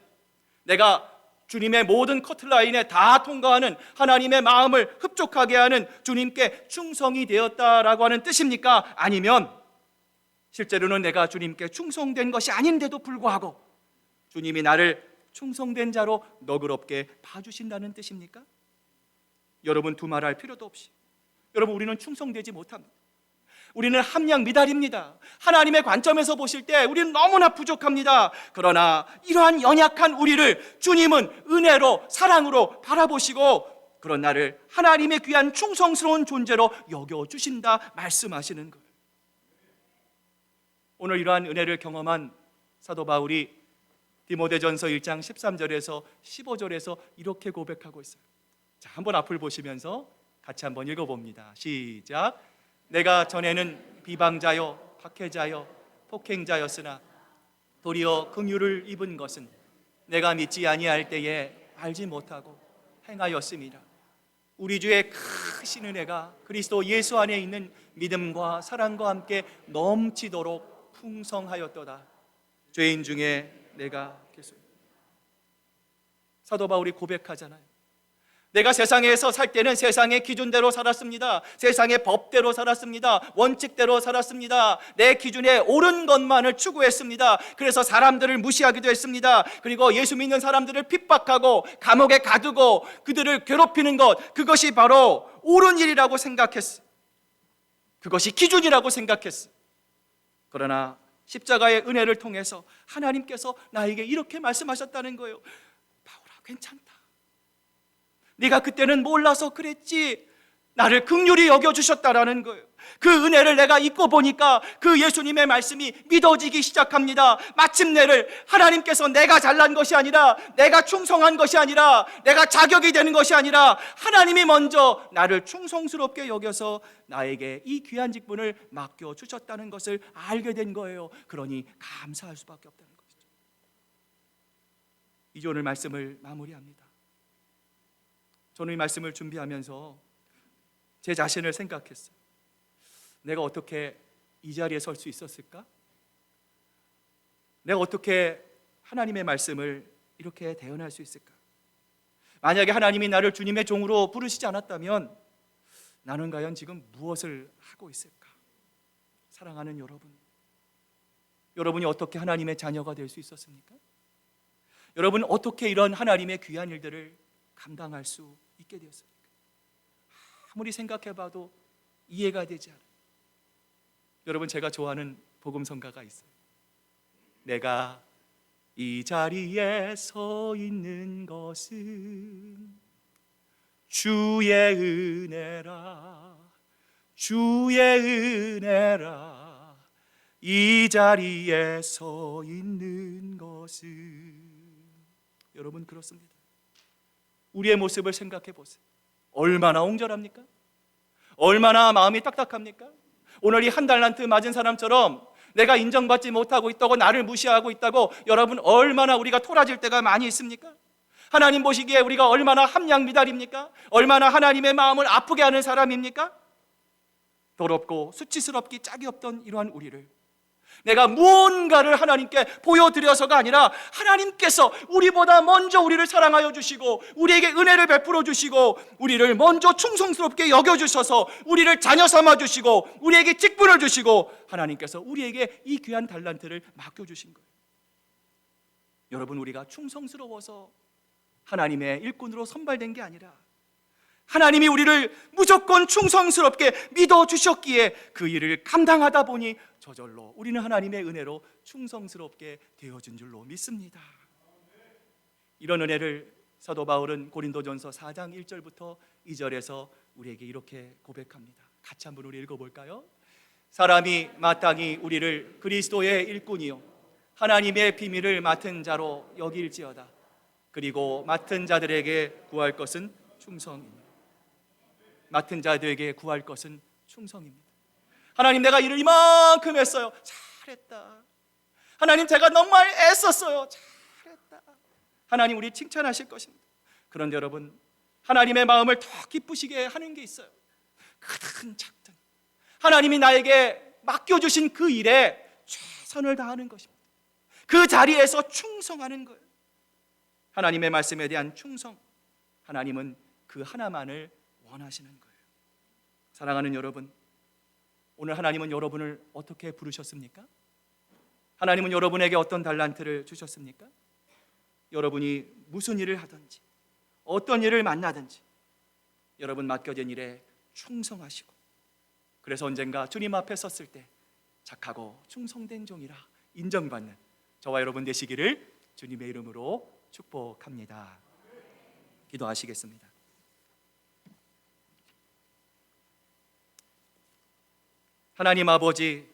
내가 주님의 모든 커트라인에 다 통과하는 하나님의 마음을 흡족하게 하는 주님께 충성이 되었다라고 하는 뜻입니까? 아니면 실제로는 내가 주님께 충성된 것이 아닌데도 불구하고 주님이 나를 충성된 자로 너그럽게 봐주신다는 뜻입니까? 여러분, 두말할 필요도 없이 여러분, 우리는 충성되지 못합니다. 우리는 함량 미달입니다. 하나님의 관점에서 보실 때 우리는 너무나 부족합니다. 그러나 이러한 연약한 우리를 주님은 은혜로 사랑으로 바라보시고 그런 나를 하나님의 귀한 충성스러운 존재로 여겨주신다 말씀하시는 거예요. 오늘 이러한 은혜를 경험한 사도 바울이 디모데전서 1장 13절에서 15절에서 이렇게 고백하고 있어요. 자, 한번 앞을 보시면서 같이 한번 읽어봅니다. 시작. 내가 전에는 비방자요 박해자요 폭행자였으나 도리어 긍휼을 입은 것은 내가 믿지 아니할 때에 알지 못하고 행하였음이라. 우리 주의 크신 은혜가 그리스도 예수 안에 있는 믿음과 사랑과 함께 넘치도록 풍성하였도다. 죄인 중에 내가 계속. 사도 바울이 고백하잖아요. 내가 세상에서 살 때는 세상의 기준대로 살았습니다. 세상의 법대로 살았습니다. 원칙대로 살았습니다. 내 기준에 옳은 것만을 추구했습니다. 그래서 사람들을 무시하기도 했습니다. 그리고 예수 믿는 사람들을 핍박하고 감옥에 가두고 그들을 괴롭히는 것, 그것이 바로 옳은 일이라고 생각했어요. 그것이 기준이라고 생각했어요. 그러나 십자가의 은혜를 통해서 하나님께서 나에게 이렇게 말씀하셨다는 거예요. 바울아, 괜찮다. 네가 그때는 몰라서 그랬지. 나를 긍휼히 여겨주셨다라는 거예요. 그 은혜를 내가 잊고 보니까 그 예수님의 말씀이 믿어지기 시작합니다. 마침내를 하나님께서 내가 잘난 것이 아니라, 내가 충성한 것이 아니라, 내가 자격이 되는 것이 아니라 하나님이 먼저 나를 충성스럽게 여겨서 나에게 이 귀한 직분을 맡겨주셨다는 것을 알게 된 거예요. 그러니 감사할 수밖에 없다는 것이죠. 이제 오늘 말씀을 마무리합니다. 저는 이 말씀을 준비하면서 제 자신을 생각했어요. 내가 어떻게 이 자리에 설 수 있었을까? 내가 어떻게 하나님의 말씀을 이렇게 대언할 수 있을까? 만약에 하나님이 나를 주님의 종으로 부르시지 않았다면 나는 과연 지금 무엇을 하고 있을까? 사랑하는 여러분, 여러분이 어떻게 하나님의 자녀가 될 수 있었습니까? 여러분, 어떻게 이런 하나님의 귀한 일들을 감당할 수 있게 되었습니까? 아무리 생각해봐도 이해가 되지 않아요. 여러분, 제가 좋아하는 복음성가가 있어요. 내가 이 자리에 서 있는 것은 주의 은혜라, 주의 은혜라. 이 자리에 서 있는 것은. 여러분, 그렇습니다. 우리의 모습을 생각해 보세요. 얼마나 옹졸합니까? 얼마나 마음이 딱딱합니까? 오늘 이 한 달란트 맞은 사람처럼 내가 인정받지 못하고 있다고, 나를 무시하고 있다고, 여러분 얼마나 우리가 토라질 때가 많이 있습니까? 하나님 보시기에 우리가 얼마나 함량 미달입니까? 얼마나 하나님의 마음을 아프게 하는 사람입니까? 더럽고 수치스럽기 짝이 없던 이러한 우리를 내가 무언가를 하나님께 보여드려서가 아니라 하나님께서 우리보다 먼저 우리를 사랑하여 주시고 우리에게 은혜를 베풀어 주시고 우리를 먼저 충성스럽게 여겨주셔서 우리를 자녀 삼아 주시고 우리에게 직분을 주시고 하나님께서 우리에게 이 귀한 달란트를 맡겨주신 거예요. 여러분, 우리가 충성스러워서 하나님의 일꾼으로 선발된 게 아니라 하나님이 우리를 무조건 충성스럽게 믿어주셨기에 그 일을 감당하다 보니 저절로 우리는 하나님의 은혜로 충성스럽게 되어준 줄로 믿습니다. 이런 은혜를 사도 바울은 고린도전서 4장 1절부터 2절에서 우리에게 이렇게 고백합니다. 같이 한번 우리 읽어볼까요? 사람이 마땅히 우리를 그리스도의 일꾼이요 하나님의 비밀을 맡은 자로 여길지어다. 그리고 맡은 자들에게 구할 것은 충성입니다. 맡은 자들에게 구할 것은 충성입니다. 하나님, 내가 일을 이만큼 했어요. 잘했다. 하나님, 제가 정말 애썼어요. 잘했다. 하나님, 우리 칭찬하실 것입니다. 그런데 여러분, 하나님의 마음을 더 기쁘시게 하는 게 있어요. 크든 작든 하나님이 나에게 맡겨주신 그 일에 최선을 다하는 것입니다. 그 자리에서 충성하는 거예요. 하나님의 말씀에 대한 충성, 하나님은 그 하나만을 원하시는 거예요. 사랑하는 여러분, 오늘 하나님은 여러분을 어떻게 부르셨습니까? 하나님은 여러분에게 어떤 달란트를 주셨습니까? 여러분이 무슨 일을 하든지 어떤 일을 만나든지 여러분 맡겨진 일에 충성하시고, 그래서 언젠가 주님 앞에 섰을 때 착하고 충성된 종이라 인정받는 저와 여러분 되시기를 주님의 이름으로 축복합니다. 기도하시겠습니다. 하나님 아버지,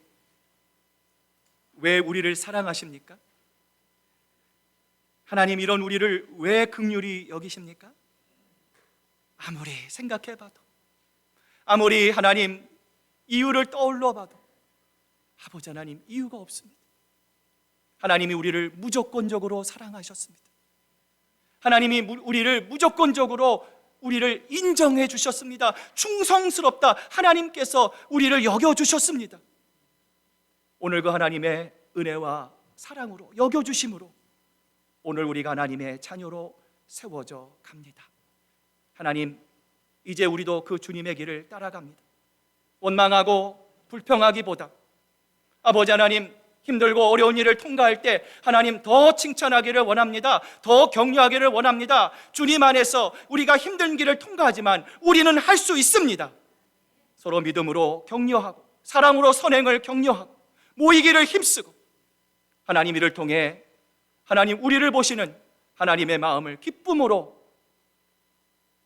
왜 우리를 사랑하십니까? 하나님, 이런 우리를 왜 긍휼히 여기십니까? 아무리 생각해봐도, 아무리 하나님 이유를 떠올려봐도 아버지 하나님, 이유가 없습니다. 하나님이 우리를 무조건적으로 사랑하셨습니다. 하나님이 우리를 무조건적으로 우리를 인정해 주셨습니다. 충성스럽다 하나님께서 우리를 여겨주셨습니다. 오늘 그 하나님의 은혜와 사랑으로 여겨주심으로 오늘 우리가 하나님의 자녀로 세워져 갑니다. 하나님, 이제 우리도 그 주님의 길을 따라갑니다. 원망하고 불평하기보다 아버지 하나님, 힘들고 어려운 일을 통과할 때 하나님 더 칭찬하기를 원합니다. 더 격려하기를 원합니다. 주님 안에서 우리가 힘든 길을 통과하지만 우리는 할 수 있습니다. 서로 믿음으로 격려하고 사랑으로 선행을 격려하고 모이기를 힘쓰고 하나님 이를 통해 하나님 우리를 보시는 하나님의 마음을 기쁨으로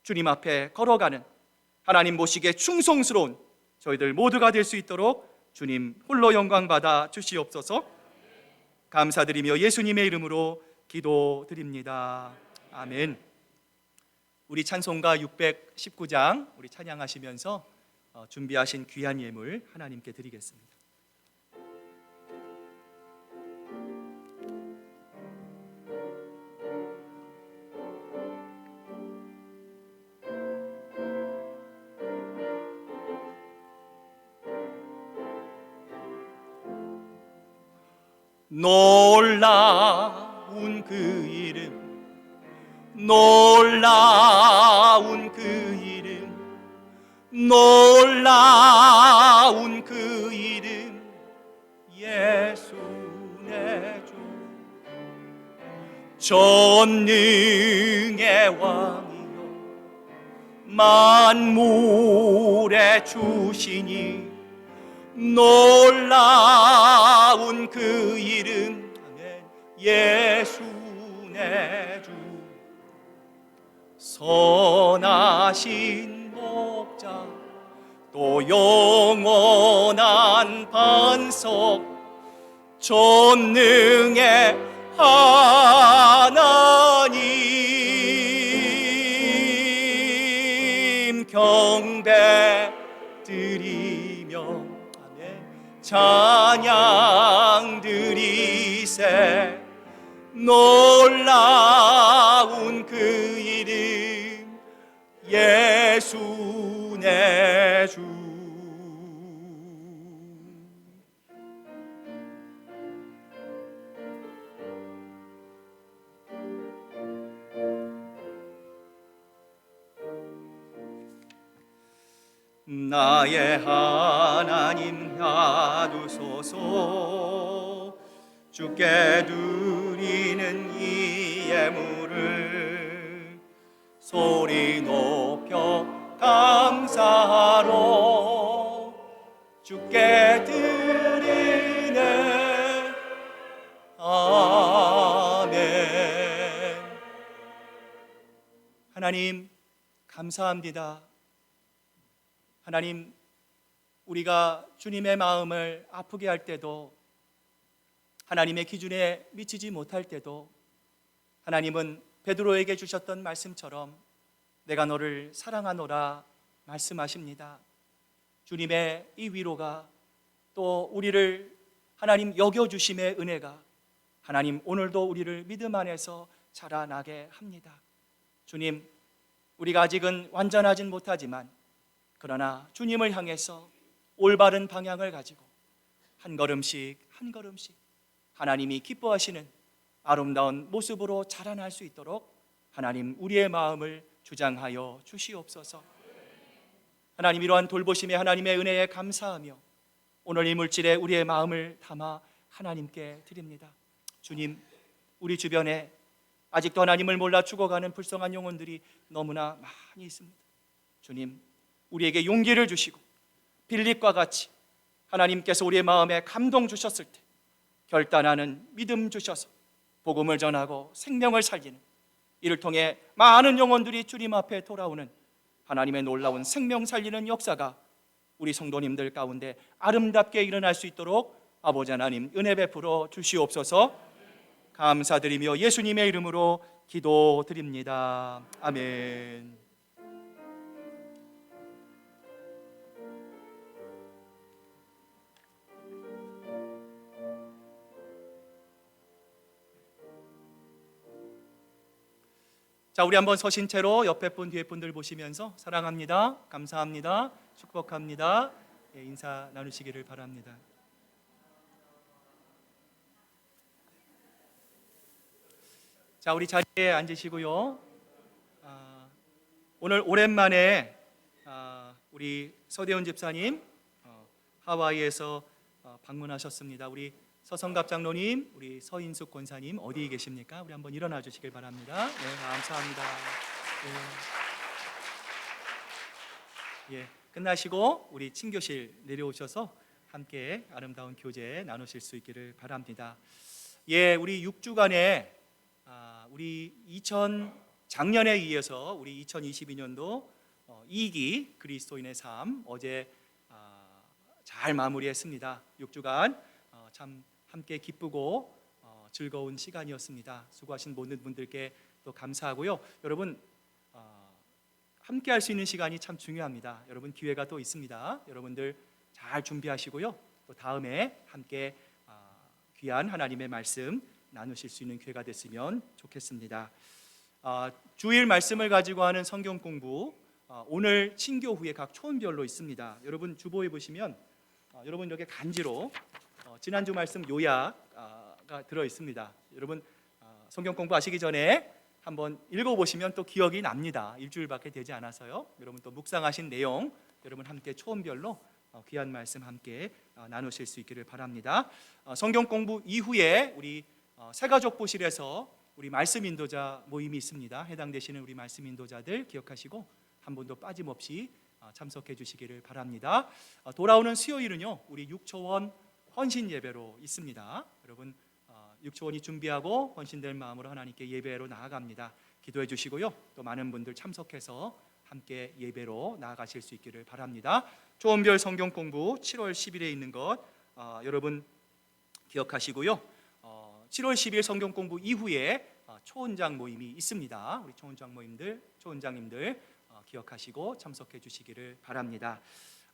주님 앞에 걸어가는 하나님 보시기에 충성스러운 저희들 모두가 될 수 있도록 주님 홀로 영광 받아 주시옵소서. 감사드리며 예수님의 이름으로 기도드립니다. 아멘. 우리 찬송가 619장 우리 찬양하시면서 준비하신 귀한 예물 하나님께 드리겠습니다. 놀라운 그 이름, 놀라운 그 이름, 놀라운 그 이름, 예수 내 주. 전능의 왕이여 만물의 주시니 놀라운 그 이름, 예수 내 주. 선하신 목자 또 영원한 반석, 전능의 하나님 경배 드리며 찬양 드리세. 놀라운 그 이름, 예수 내 주. 나의 하나님 하두소서. 주께 드리는 이 예물을 소리 높여 감사하러 주께 드리네. 아멘. 하나님 감사합니다. 하나님, 우리가 주님의 마음을 아프게 할 때도, 하나님의 기준에 미치지 못할 때도 하나님은 베드로에게 주셨던 말씀처럼 내가 너를 사랑하노라 말씀하십니다. 주님의 이 위로가, 또 우리를 하나님 여겨주심의 은혜가 하나님 오늘도 우리를 믿음 안에서 자라나게 합니다. 주님, 우리가 아직은 완전하진 못하지만 그러나 주님을 향해서 올바른 방향을 가지고 한 걸음씩 한 걸음씩 하나님이 기뻐하시는 아름다운 모습으로 자라날 수 있도록 하나님 우리의 마음을 주장하여 주시옵소서. 하나님, 이러한 돌보심에 하나님의 은혜에 감사하며 오늘 이 물질에 우리의 마음을 담아 하나님께 드립니다. 주님, 우리 주변에 아직도 하나님을 몰라 죽어가는 불쌍한 영혼들이 너무나 많이 있습니다. 주님, 우리에게 용기를 주시고 빌립과 같이 하나님께서 우리의 마음에 감동 주셨을 때 결단하는 믿음 주셔서 복음을 전하고 생명을 살리는, 이를 통해 많은 영혼들이 주님 앞에 돌아오는 하나님의 놀라운 생명 살리는 역사가 우리 성도님들 가운데 아름답게 일어날 수 있도록 아버지 하나님 은혜 베풀어 주시옵소서. 감사드리며 예수님의 이름으로 기도드립니다. 아멘. 자, 우리 한번 서신 채로 옆에 분 뒤에 분들 보시면서 사랑합니다, 감사합니다, 축복합니다, 인사 나누시기를 바랍니다. 자, 우리 자리에 앉으시고요. 오늘 오랜만에 우리 서대훈 집사님 하와이에서 방문하셨습니다. 우리 서성갑 장로님, 우리 서인숙 권사님 어디 계십니까? 우리 한번 일어나 주시길 바랍니다. 네, 감사합니다. 끝나시고 우리 친교실 내려오셔서 함께 아름다운 교제 나누실 수 있기를 바랍니다. 우리 6주간에 우리 작년에 이어서 우리 2022년도 2기 그리스도인의 삶 어제 잘 마무리했습니다. 6주간 참 함께 기쁘고 즐거운 시간이었습니다. 수고하신 모든 분들께 또 감사하고요. 여러분, 함께 할 수 있는 시간이 참 중요합니다. 여러분, 기회가 또 있습니다. 여러분들 잘 준비하시고요. 또 다음에 함께 귀한 하나님의 말씀 나누실 수 있는 기회가 됐으면 좋겠습니다. 주일 말씀을 가지고 하는 성경 공부, 오늘 친교 후에 각 초원별로 있습니다. 여러분 주보에 보시면 여러분 여기 간지로 지난주 말씀 요약가 들어 있습니다. 여러분 성경 공부하시기 전에 한번 읽어보시면 또 기억이 납니다. 일주일밖에 되지 않아서요. 여러분 또 묵상하신 내용 여러분 함께 초원별로 귀한 말씀 함께 나누실 수 있기를 바랍니다. 성경 공부 이후에 우리 새가족부실에서 우리 말씀 인도자 모임이 있습니다. 해당되시는 우리 말씀 인도자들 기억하시고 한 분도 빠짐없이 참석해 주시기를 바랍니다. 돌아오는 수요일은요 우리 6초원 헌신 예배로 있습니다. 여러분 6초원이 준비하고 헌신될 마음으로 하나님께 예배로 나아갑니다. 기도해 주시고요. 또 많은 분들 참석해서 함께 예배로 나아가실 수 있기를 바랍니다. 초원별 성경 공부 7월 10일에 있는 것 여러분 기억하시고요. 7월 10일 성경 공부 이후에 초원장 모임이 있습니다. 우리 초원장 모임들, 초원장님들 기억하시고 참석해 주시기를 바랍니다.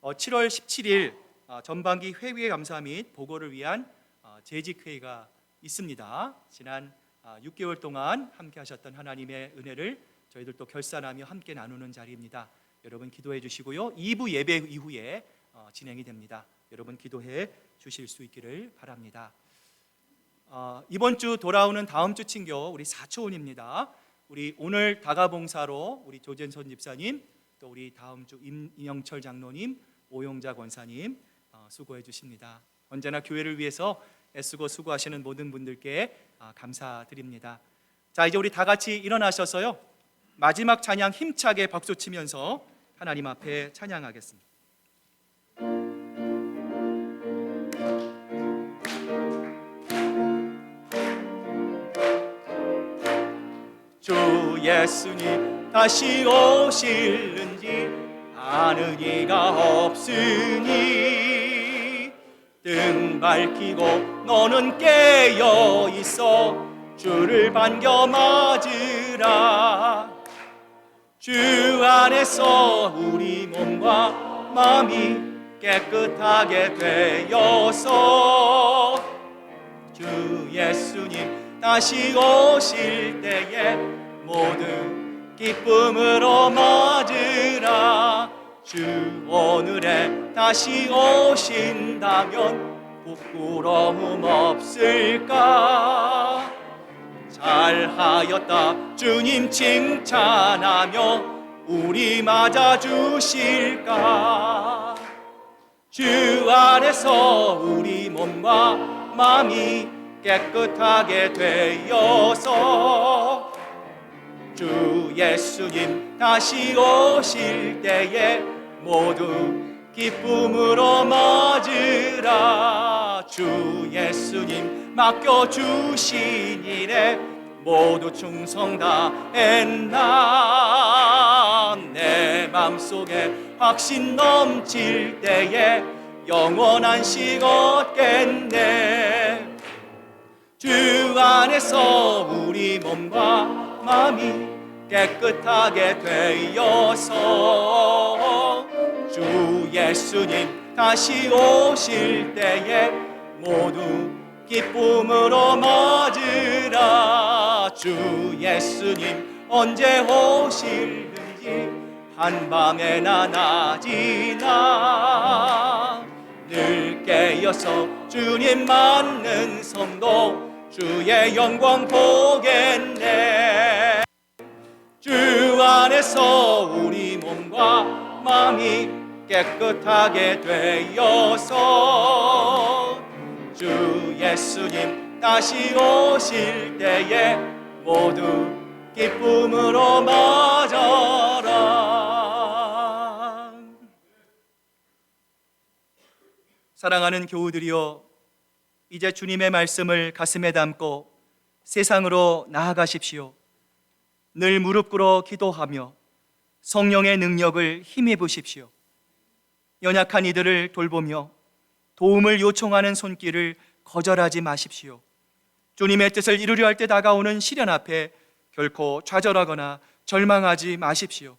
7월 17일 전반기 회의의 감사 및 보고를 위한 재직회의가 있습니다. 지난 6개월 동안 함께 하셨던 하나님의 은혜를 저희들 또 결산하며 함께 나누는 자리입니다. 여러분 기도해 주시고요. 2부 예배 이후에 진행이 됩니다. 여러분 기도해 주실 수 있기를 바랍니다. 이번 주 돌아오는 다음 주 친교 우리 4초원입니다. 우리 오늘 다가봉사로 우리 조전선 집사님 또 우리 다음 주 임영철 장로님, 오용자 권사님 수고해 주십니다. 언제나 교회를 위해서 애쓰고 수고하시는 모든 분들께 감사드립니다. 자, 이제 우리 다 같이 일어나셔서요, 마지막 찬양 힘차게 박수 치면서 하나님 앞에 찬양하겠습니다. 주 예수님 다시 오실는지 아는 이가 없으니 등 밝히고 너는 깨어 있어 주를 반겨 맞으라. 주 안에서 우리 몸과 마음이 깨끗하게 되어서 주 예수님 다시 오실 때에 모두 기쁨으로 맞으라. 주 오늘에 다시 오신다면 부끄러움 없을까? 잘하였다 주님 칭찬하며 우리 맞아주실까? 주 안에서 우리 몸과 마음이 깨끗하게 되어서 주 예수님 다시 오실 때에 모두 기쁨으로 맞으라. 주 예수님 맡겨주신 일에 모두 충성 다했나. 내 맘속에 확신 넘칠 때에 영원한 식 얻겠네. 주 안에서 우리 몸과 마음이 깨끗하게 되어서 주 예수님 다시 오실 때에 모두 기쁨으로 맞으라. 주 예수님 언제 오실는지 한밤에나 낮이나 늘 깨어서 주님 맞는 성도 주의 영광 보겠네. 주 안에서 우리 몸과 마음이 깨끗하게 되어서 주 예수님 다시 오실 때에 모두 기쁨으로 맞아라. 사랑하는 교우들이여, 이제 주님의 말씀을 가슴에 담고 세상으로 나아가십시오. 늘 무릎 꿇어 기도하며 성령의 능력을 힘입으십시오. 연약한 이들을 돌보며 도움을 요청하는 손길을 거절하지 마십시오. 주님의 뜻을 이루려 할 때 다가오는 시련 앞에 결코 좌절하거나 절망하지 마십시오.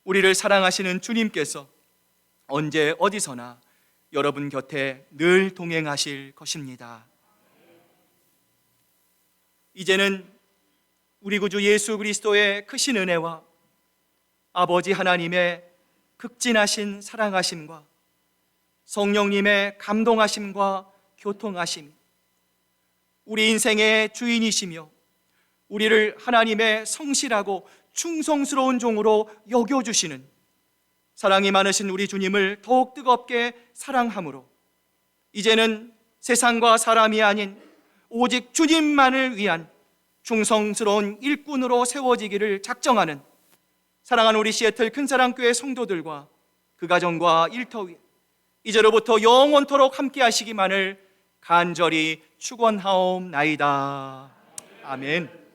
우리를 사랑하시는 주님께서 언제 어디서나 여러분 곁에 늘 동행하실 것입니다. 이제는 우리 구주 예수 그리스도의 크신 은혜와 아버지 하나님의 극진하신 사랑하심과 성령님의 감동하심과 교통하심, 우리 인생의 주인이시며 우리를 하나님의 성실하고 충성스러운 종으로 여겨주시는 사랑이 많으신 우리 주님을 더욱 뜨겁게 사랑함으로 이제는 세상과 사람이 아닌 오직 주님만을 위한 충성스러운 일꾼으로 세워지기를 작정하는 사랑하는 우리 시애틀 큰사랑교회 성도들과 그 가정과 일터 위에 이제로부터 영원토록 함께 하시기만을 간절히 축원하옵나이다. 아멘.